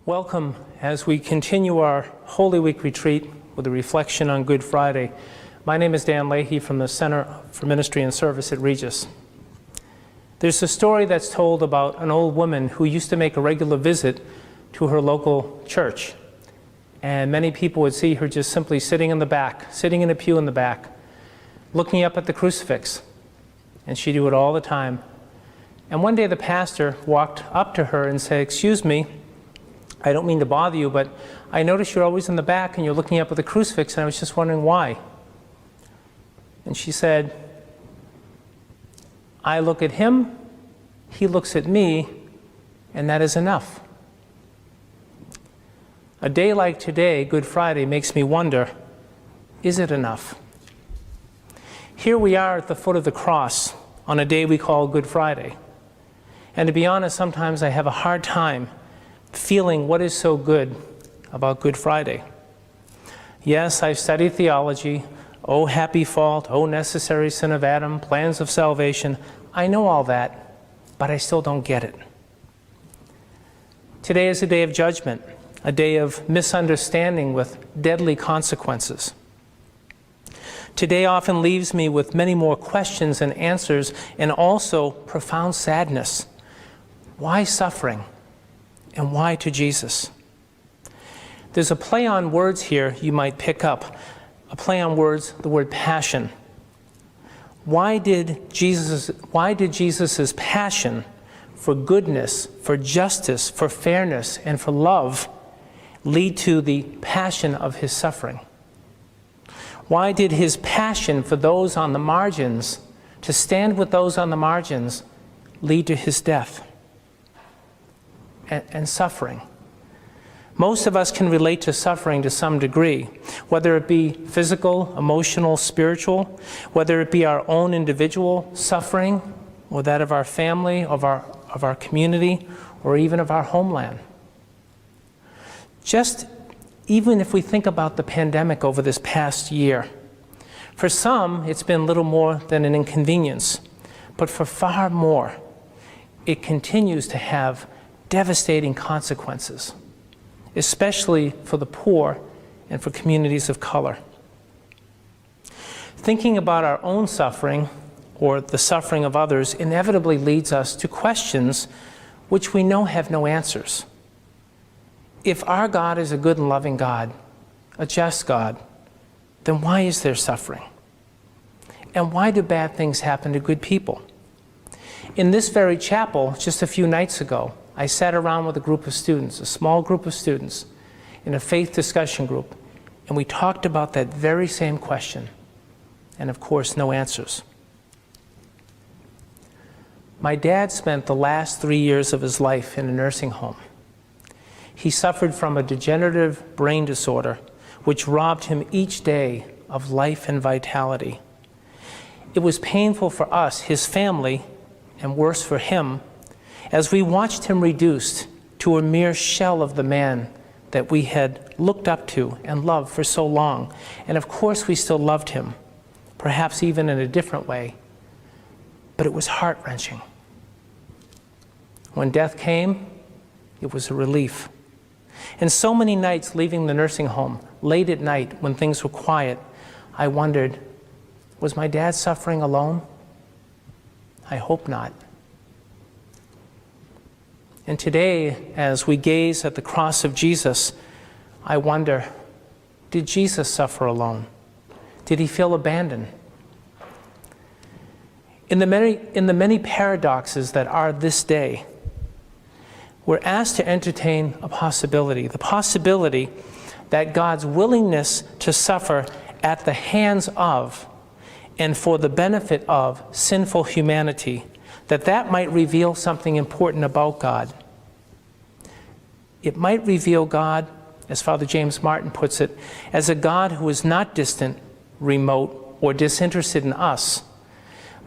Welcome as we continue our Holy Week retreat with a reflection on Good Friday. My name is Dan Leahy from the Center for Ministry and Service at Regis. There's a story that's told about an old woman who used to make a regular visit to her local church. And many people would see her just simply sitting in the back, sitting in a pew in the back, looking up at the crucifix. And she'd do it all the time. And one day the pastor walked up to her and said, "Excuse me, I don't mean to bother you, but I notice you're always in the back and you're looking up at the crucifix, and I was just wondering why." And she said, "I look at him, he looks at me, and that is enough." A day like today, Good Friday, makes me wonder, is it enough? Here we are at the foot of the cross on a day we call Good Friday. And to be honest, sometimes I have a hard time feeling what is so good about Good Friday. Yes, I've studied theology, oh happy fault, oh necessary sin of Adam, plans of salvation. I know all that, but I still don't get it. Today is a day of judgment, a day of misunderstanding with deadly consequences. Today often leaves me with many more questions and answers, and also profound sadness. Why suffering? And why to Jesus? There's a play on words here you might pick up. A play on words, the word passion. Why did Jesus' passion for goodness, for justice, for fairness, and for love lead to the passion of his suffering? Why did his passion for those on the margins, to stand with those on the margins, lead to his death and suffering? Most of us can relate to suffering to some degree, whether it be physical, emotional, spiritual, whether it be our own individual suffering, or that of our family, of our community, or even of our homeland. Just even if we think about the pandemic over this past year, for some it's been little more than an inconvenience, but for far more, it continues to have devastating consequences, especially for the poor and for communities of color. Thinking about our own suffering or the suffering of others inevitably leads us to questions which we know have no answers. If our God is a good and loving God, a just God, then why is there suffering? And why do bad things happen to good people? In this very chapel, just a few nights ago, I sat around with a group of students, a small group of students, in a faith discussion group, and we talked about that very same question, and of course, no answers. My dad spent the last 3 years of his life in a nursing home. He suffered from a degenerative brain disorder, which robbed him each day of life and vitality. It was painful for us, his family, and worse for him, as we watched him reduced to a mere shell of the man that we had looked up to and loved for so long. And of course we still loved him, perhaps even in a different way, but it was heart-wrenching. When death came, it was a relief. And so many nights leaving the nursing home, late at night when things were quiet, I wondered, was my dad suffering alone? I hope not. And today, as we gaze at the cross of Jesus, I wonder, did Jesus suffer alone? Did he feel abandoned? In the many paradoxes that are this day, we're asked to entertain a possibility, the possibility that God's willingness to suffer at the hands of and for the benefit of sinful humanity, that might reveal something important about God. It might reveal God, as Father James Martin puts it, as a God who is not distant, remote, or disinterested in us,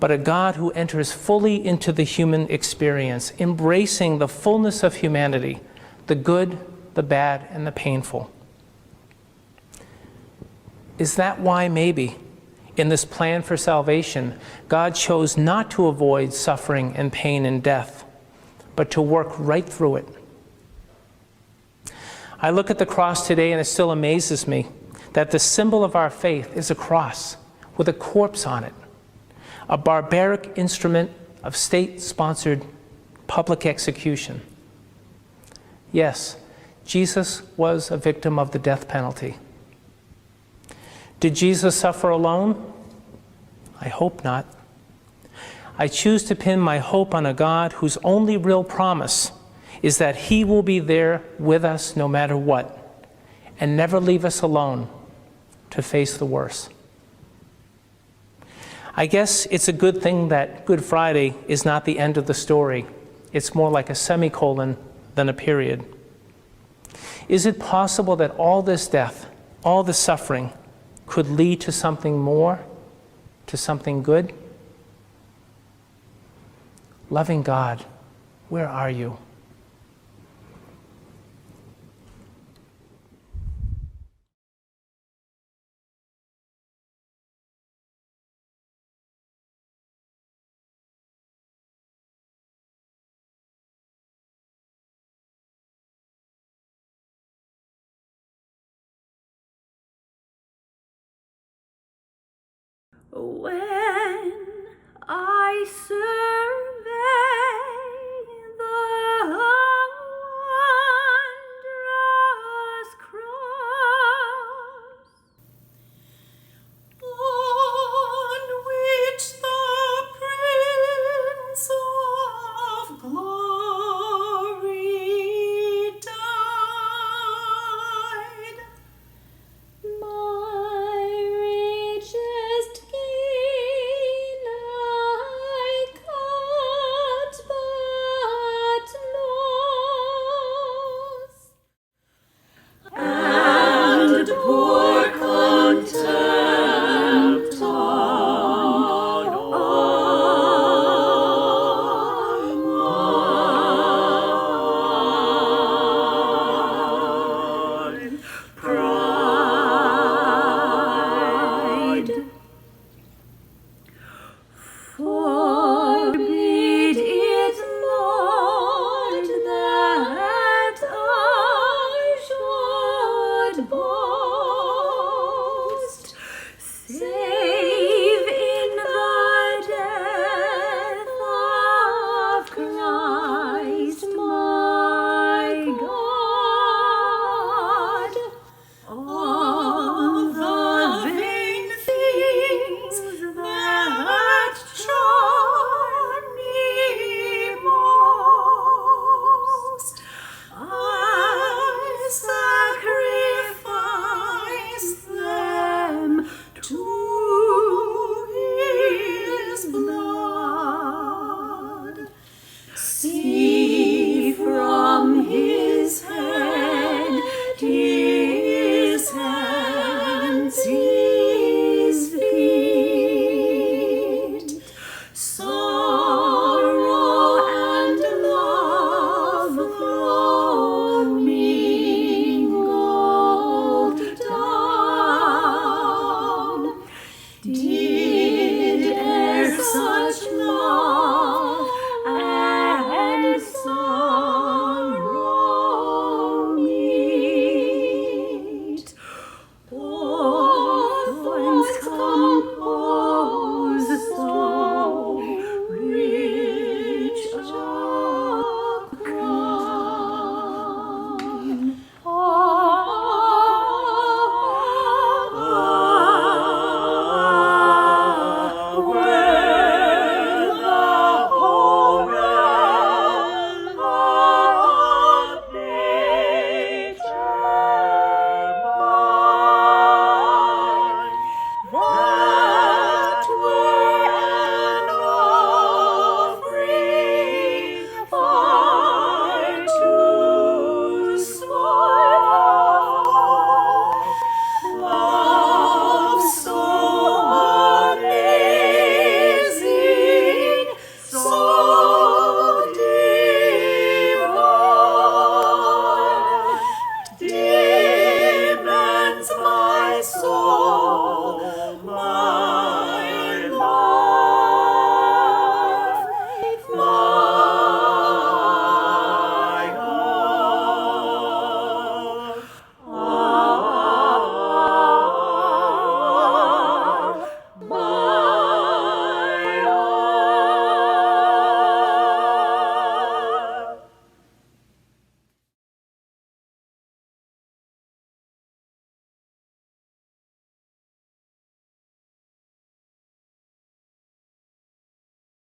but a God who enters fully into the human experience, embracing the fullness of humanity, the good, the bad, and the painful. Is that why maybe in this plan for salvation, God chose not to avoid suffering and pain and death, but to work right through it? I look at the cross today and it still amazes me that the symbol of our faith is a cross with a corpse on it, a barbaric instrument of state-sponsored public execution. Yes, Jesus was a victim of the death penalty. Did Jesus suffer alone? I hope not. I choose to pin my hope on a God whose only real promise is that He will be there with us no matter what, and never leave us alone to face the worst. I guess it's a good thing that Good Friday is not the end of the story. It's more like a semicolon than a period. Is it possible that all this death, all the suffering, could lead to something more, to something good? Loving God, where are you? When I survey the wondrous cross on which the Prince of Glory died, my richest gain I cut but lost, and pour contempt on mine pride. For